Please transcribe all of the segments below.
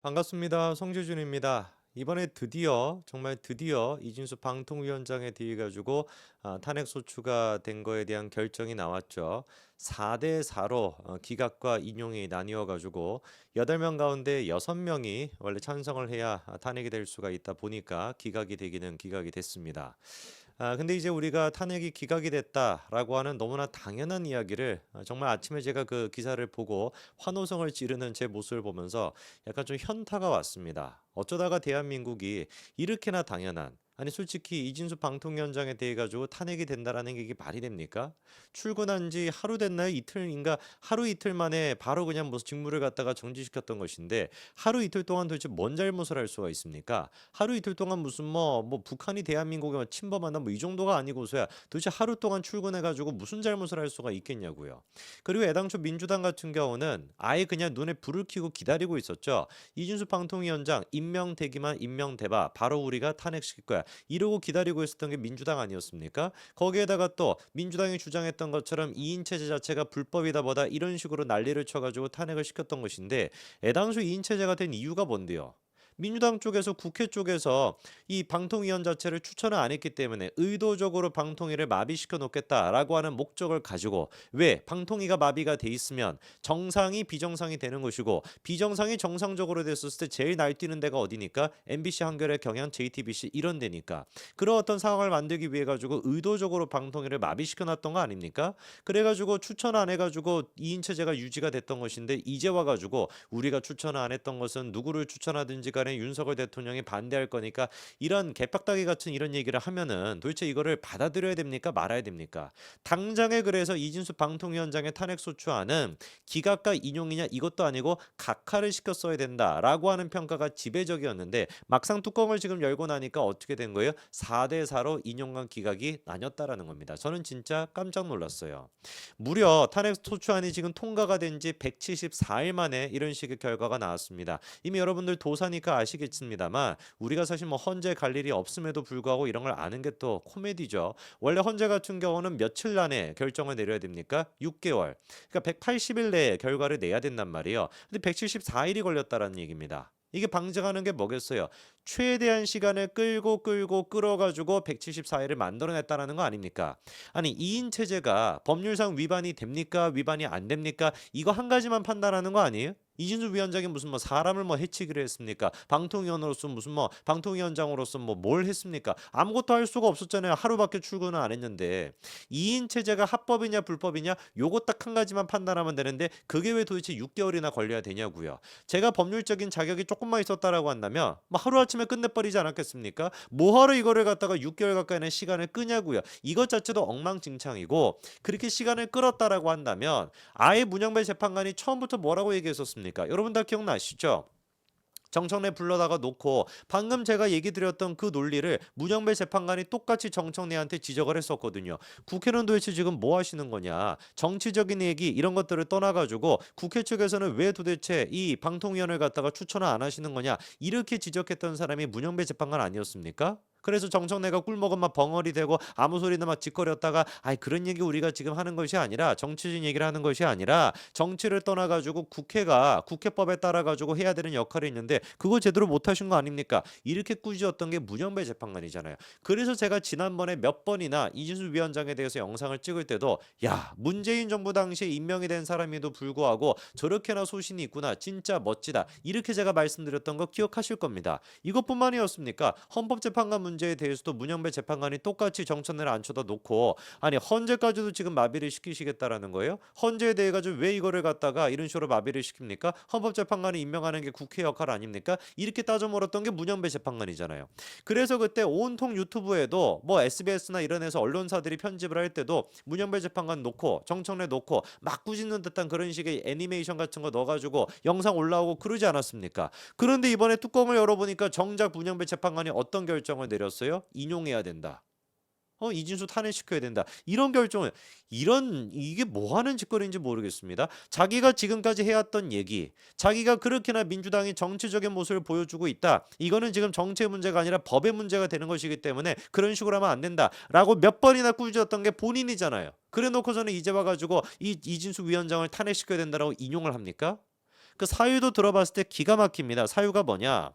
반갑습니다. 송재준입니다. 이번에 정말 드디어 이진수 방통위원장에 대해 가지고 탄핵 소추가 된 거에 대한 결정이 나왔죠. 4대 4로 기각과 인용이 나뉘어 가지고 8명 가운데 6명이 원래 찬성을 해야 탄핵이 될 수가 있다 보니까 기각이 되기는 기각이 됐습니다. 근데 이제 우리가 탄핵이 기각이 됐다라고 하는 너무나 당연한 이야기를 정말 아침에 제가 그 기사를 보고 환호성을 지르는 제 모습을 보면서 약간 좀 현타가 왔습니다. 어쩌다가 대한민국이 이렇게나 당연한 아니 솔직히 이진수 방통위원장에 대해 가지고 탄핵이 된다라는 게 이게 말이 됩니까? 출근한 지 하루 됐나요? 이틀인가? 하루 이틀 만에 바로 그냥 무슨 직무를 갖다가 정지시켰던 것인데 하루 이틀 동안 도대체 뭔 잘못을 할 수가 있습니까? 하루 이틀 동안 무슨 뭐 북한이 대한민국에 뭐 침범한다 뭐 이 정도가 아니고서야 도대체 하루 동안 출근해 가지고 무슨 잘못을 할 수가 있겠냐고요. 그리고 애당초 민주당 같은 경우는 아예 그냥 눈에 불을 켜고 기다리고 있었죠. 이준수 방통위원장 임명되기만 임명돼봐 바로 우리가 탄핵시킬 거야. 이러고 기다리고 있었던 게 민주당 아니었습니까? 거기에다가 또 민주당이 주장했던 것처럼 2인 체제 자체가 불법이다 뭐다 이런 식으로 난리를 쳐가지고 탄핵을 시켰던 것인데 애당초 2인 체제가 된 이유가 뭔데요? 민주당 쪽에서 국회 쪽에서 이 방통위원 자체를 추천을 안 했기 때문에 의도적으로 방통위를 마비시켜 놓겠다라고 하는 목적을 가지고 왜 방통위가 마비가 돼 있으면 정상이 비정상이 되는 것이고 비정상이 정상적으로 됐었을 때 제일 날뛰는 데가 어디니까 MBC 한겨레 경향 JTBC 이런 데니까 그런 어떤 상황을 만들기 위해 가지고 의도적으로 방통위를 마비시켜 놨던 거 아닙니까? 그래 가지고 추천 안 해 가지고 2인 체제가 유지가 됐던 것인데 이제 와 가지고 우리가 추천을 안 했던 것은 누구를 추천하든지 간에 윤석열 대통령이 반대할 거니까 이런 개빡다기 같은 이런 얘기를 하면은 도대체 이거를 받아들여야 됩니까? 말아야 됩니까? 당장에 그래서 이진수 방통위원장의 탄핵 소추안은 기각과 인용이냐 이것도 아니고 각하를 시켰어야 된다라고 하는 평가가 지배적이었는데 막상 뚜껑을 지금 열고 나니까 어떻게 된 거예요? 4대 4로 인용과 기각이 나뉘었다라는 겁니다. 저는 진짜 깜짝 놀랐어요. 무려 탄핵 소추안이 지금 통과가 된 지 174일 만에 이런 식의 결과가 나왔습니다. 이미 여러분들 도사니까 아시겠습니다만 우리가 사실 뭐 헌재 갈 일이 없음에도 불구하고 이런 걸 아는 게 또 코미디죠. 원래 헌재 같은 경우는 며칠 안에 결정을 내려야 됩니까? 6개월. 그러니까 180일 내에 결과를 내야 된단 말이에요. 근데 174일이 걸렸다라는 얘기입니다. 이게 방증하는 게 뭐겠어요? 최대한 시간을 끌고 끌어가지고 174일을 만들어냈다라는 거 아닙니까? 아니 2인 체제가 법률상 위반이 됩니까? 위반이 안 됩니까? 이거 한 가지만 판단하는 거 아니에요? 이진수 위원장이 무슨 뭐 사람을 뭐 해치기를 했습니까? 방통위원으로서 무슨 뭐 방통위원장으로서 뭐 뭘 했습니까? 아무것도 할 수가 없었잖아요. 하루밖에 출근을 안 했는데 2인 체제가 합법이냐 불법이냐 요거 딱 한 가지만 판단하면 되는데 그게 왜 도대체 6개월이나 걸려야 되냐고요. 제가 법률적인 자격이 조금만 있었다라고 한다면 뭐 하루아침에 끝내버리지 않았겠습니까? 뭐하러 이거를 갖다가 6개월 가까이는 시간을 끄냐고요. 이것 자체도 엉망진창이고 그렇게 시간을 끌었다라고 한다면 아예 문영배 재판관이 처음부터 뭐라고 얘기했었습니까? 여러분 다 기억나시죠? 정청래 불러다가 놓고 방금 제가 얘기 드렸던 그 논리를 문영배 재판관이 똑같이 정청래한테 지적을 했었거든요. 국회는 도대체 지금 뭐 하시는 거냐? 정치적인 얘기 이런 것들을 떠나가지고 국회 측에서는 왜 도대체 이 방통위원을 갖다가 추천을 안 하시는 거냐? 이렇게 지적했던 사람이 문영배 재판관 아니었습니까? 그래서 정청래가 꿀먹은 막 벙어리 되고 아무 소리나 막 짓거렸다가 아이 그런 얘기 우리가 지금 하는 것이 아니라 정치적인 얘기를 하는 것이 아니라 정치를 떠나가지고 국회가 국회법에 따라가지고 해야 되는 역할이 있는데 그거 제대로 못하신 거 아닙니까? 이렇게 꾸짖었던 게 문영배 재판관이잖아요. 그래서 제가 지난번에 몇 번이나 이진수 위원장에 대해서 영상을 찍을 때도 야 문재인 정부 당시에 임명이 된 사람에도 불구하고 저렇게나 소신이 있구나 진짜 멋지다 이렇게 제가 말씀드렸던 거 기억하실 겁니다. 이것뿐만이었습니까? 헌법재판관 문제에 대해서도 문영배 재판관이 똑같이 정천을 앉혀다 놓고 아니 헌재까지도 지금 마비를 시키시겠다라는 거예요? 헌재에 대해 가지고 왜 이거를 갖다가 이런 식으로 마비를 시킵니까? 헌법재판관이 임명하는 게 국회 역할 아닙니까? 이렇게 따져 물었던 게 문영배 재판관이잖아요. 그래서 그때 온통 유튜브에도 뭐 SBS나 이런 데서 언론사들이 편집을 할 때도 문영배 재판관 놓고 정청래 놓고 막 꾸짖는 듯한 그런 식의 애니메이션 같은 거 넣어가지고 영상 올라오고 그러지 않았습니까? 그런데 이번에 뚜껑을 열어보니까 정작 문영배 재판관이 어떤 결정을 내렸어요? 인용해야 된다. 이진수 탄핵시켜야 된다. 이런 결정을 이게 뭐 하는 짓거리인지 모르겠습니다. 자기가 지금까지 해왔던 얘기, 자기가 그렇게나 민주당이 정치적인 모습을 보여주고 있다. 이거는 지금 정치의 문제가 아니라 법의 문제가 되는 것이기 때문에 그런 식으로 하면 안 된다라고 몇 번이나 꾸짖었던 게 본인이잖아요. 그래 놓고서는 이제 와가지고 이진수 위원장을 탄핵시켜야 된다라고 인용을 합니까? 그 사유도 들어봤을 때 기가 막힙니다. 사유가 뭐냐?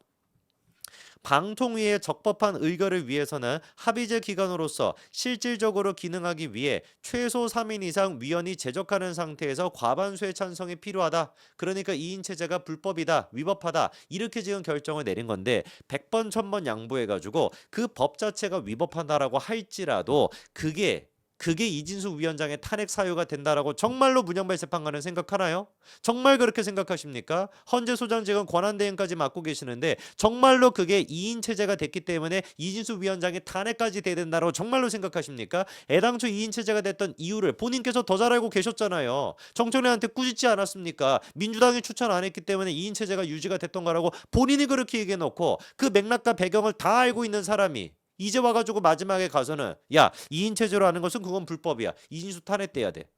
방통위의 적법한 의결을 위해서는 합의제 기관으로서 실질적으로 기능하기 위해 최소 3인 이상 위원이 제적하는 상태에서 과반수의 찬성이 필요하다. 그러니까 2인 체제가 불법이다, 위법하다 이렇게 지금 결정을 내린 건데 100번 1000번 양보해가지고 그 법 자체가 위법하다라고 할지라도 그게 이진수 위원장의 탄핵 사유가 된다라고 정말로 문영발 재판관은 생각하나요? 정말 그렇게 생각하십니까? 헌재 소장직은 권한대행까지 맡고 계시는데 정말로 그게 2인 체제가 됐기 때문에 이진수 위원장의 탄핵까지 돼야 된다고 정말로 생각하십니까? 애당초 2인 체제가 됐던 이유를 본인께서 더 잘 알고 계셨잖아요. 정청래한테 꾸짖지 않았습니까? 민주당이 추천 안 했기 때문에 2인 체제가 유지가 됐던 거라고 본인이 그렇게 얘기해놓고 그 맥락과 배경을 다 알고 있는 사람이 이제 와가지고 마지막에 가서는 야 2인 체제로 하는 것은 그건 불법이야. 이진수 탄핵돼야 돼.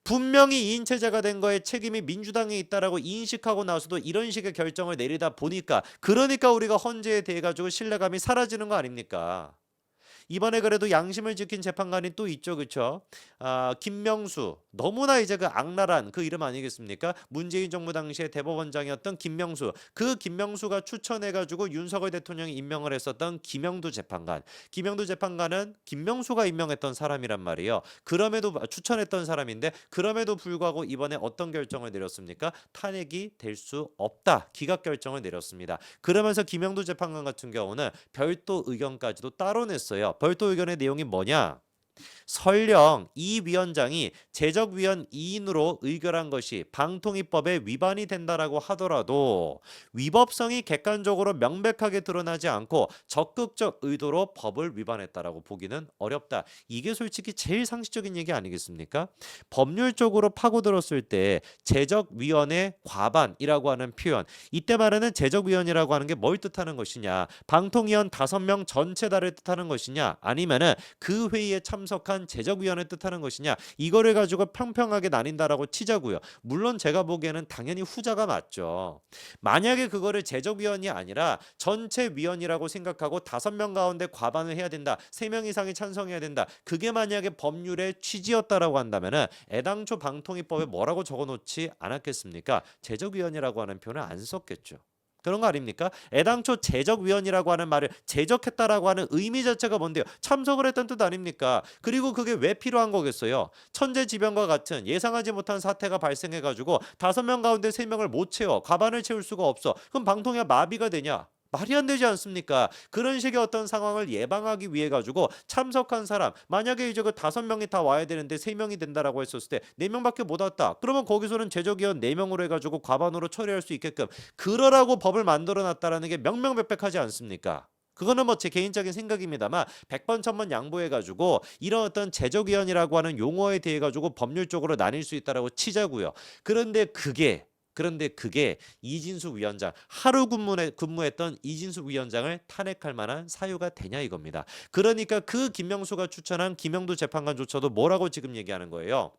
분명히 2인 체제가 된 거에 책임이 민주당에 있다라고 인식하고 나서도 이런 식의 결정을 내리다 보니까 그러니까 우리가 헌재에 대해 가지고 신뢰감이 사라지는 거 아닙니까? 이번에 그래도 양심을 지킨 재판관이 또 있죠, 그렇죠? 김명수 너무나 이제 그 악랄한 그 이름 아니겠습니까? 문재인 정부 당시에 대법원장이었던 김명수, 그 김명수가 추천해가지고 윤석열 대통령이 임명을 했었던 김영두 재판관. 김영두 재판관은 김명수가 임명했던 사람이란 말이에요. 그럼에도 추천했던 사람인데 그럼에도 불구하고 이번에 어떤 결정을 내렸습니까? 탄핵이 될 수 없다. 기각 결정을 내렸습니다. 그러면서 김영두 재판관 같은 경우는 별도 의견까지도 따로 냈어요. 별도 의견의 내용이 뭐냐? 설령 이 위원장이 제적위원 2인으로 의결한 것이 방통위법에 위반이 된다라고 하더라도 위법성이 객관적으로 명백하게 드러나지 않고 적극적 의도로 법을 위반했다라고 보기는 어렵다. 이게 솔직히 제일 상식적인 얘기 아니겠습니까? 법률적으로 파고들었을 때 제적위원의 과반이라고 하는 표현, 이때 말하는 제적위원이라고 하는 게 뭘 뜻하는 것이냐? 방통위원 5명 전체다를 뜻하는 것이냐? 아니면은 그 회의에 참석한 제적위원을 뜻하는 것이냐, 이거를 가지고 평평하게 나뉜다라고 치자고요. 물론 제가 보기에는 당연히 후자가 맞죠. 만약에 그거를 제적위원이 아니라 전체 위원이라고 생각하고 5명 가운데 과반을 해야 된다, 3명 이상이 찬성해야 된다, 그게 만약에 법률의 취지였다라고 한다면은 애당초 방통위법에 뭐라고 적어놓지 않았겠습니까? 제적위원이라고 하는 표현을 안 썼겠죠. 그런 거 아닙니까? 애당초 제적위원이라고 하는 말을 제적했다라고 하는 의미 자체가 뭔데요? 참석을 했다는 뜻 아닙니까? 그리고 그게 왜 필요한 거겠어요? 천재지변과 같은 예상하지 못한 사태가 발생해가지고 5명 가운데 3명을 못 채워, 과반을 채울 수가 없어. 그럼 방통위가 마비가 되냐? 말이 안 되지 않습니까? 그런 식의 어떤 상황을 예방하기 위해 가지고 참석한 사람, 만약에 이제 그 5명이 다 와야 되는데 3명이 된다라고 했었을 때 4명밖에 못 왔다. 그러면 거기서는 제적위원 4명으로 해가지고 과반으로 처리할 수 있게끔 그러라고 법을 만들어 놨다라는 게 명명백백하지 않습니까? 그거는 뭐 제 개인적인 생각입니다만 100번 1000번 양보해가지고 이런 어떤 제적위원이라고 하는 용어에 대해 가지고 법률적으로 나뉠 수 있다라고 치자고요. 그런데 그게 이진수 위원장, 하루 근무했던 이진수 위원장을 탄핵할 만한 사유가 되냐 이겁니다. 그러니까 그 김명수가 추천한 김영두 재판관조차도 뭐라고 지금 얘기하는 거예요?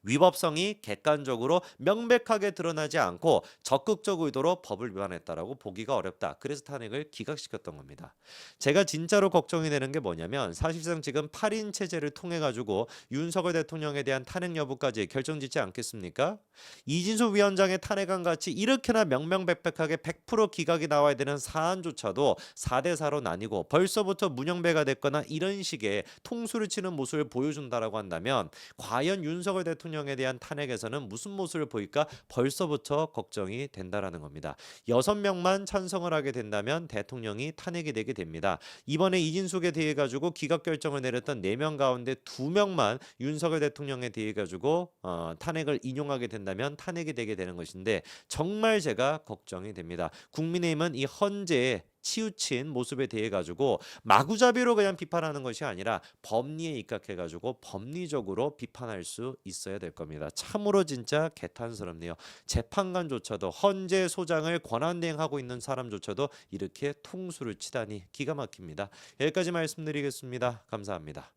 위법성이 객관적으로 명백하게 드러나지 않고 적극적 의도로 법을 위반했다라고 보기가 어렵다. 그래서 탄핵을 기각시켰던 겁니다. 제가 진짜로 걱정이 되는 게 뭐냐면 사실상 지금 8인 체제를 통해 가지고 윤석열 대통령에 대한 탄핵 여부까지 결정짓지 않겠습니까? 이진수 위원장의 탄핵안 같이 이렇게나 명명백백하게 100% 기각이 나와야 되는 사안조차도 4대 4로 나뉘고 벌써부터 문영배가 됐거나 이런 식의 통수를 치는 모습을 보여준다라고 한다면 과연 윤석열 대통령에 대한 탄핵에서는 무슨 모습을 보일까 벌써부터 걱정이 된다라는 겁니다. 6명만 찬성을 하게 된다면 대통령이 탄핵이 되게 됩니다. 이번에 이진숙에 대해 가지고 기각 결정을 내렸던 4명 가운데 2명만 윤석열 대통령에 대해 가지고 탄핵을 인용하게 된다면 탄핵이 되게 되는 것인데 정말 제가 걱정이 됩니다. 국민의힘은 이 헌재에 치우친 모습에 대해 가지고 마구잡이로 그냥 비판하는 것이 아니라 법리에 입각해 가지고 법리적으로 비판할 수 있어야 될 겁니다. 참으로 진짜 개탄스럽네요. 재판관조차도 헌재 소장을 권한대행하고 있는 사람조차도 이렇게 통수를 치다니 기가 막힙니다. 여기까지 말씀드리겠습니다. 감사합니다.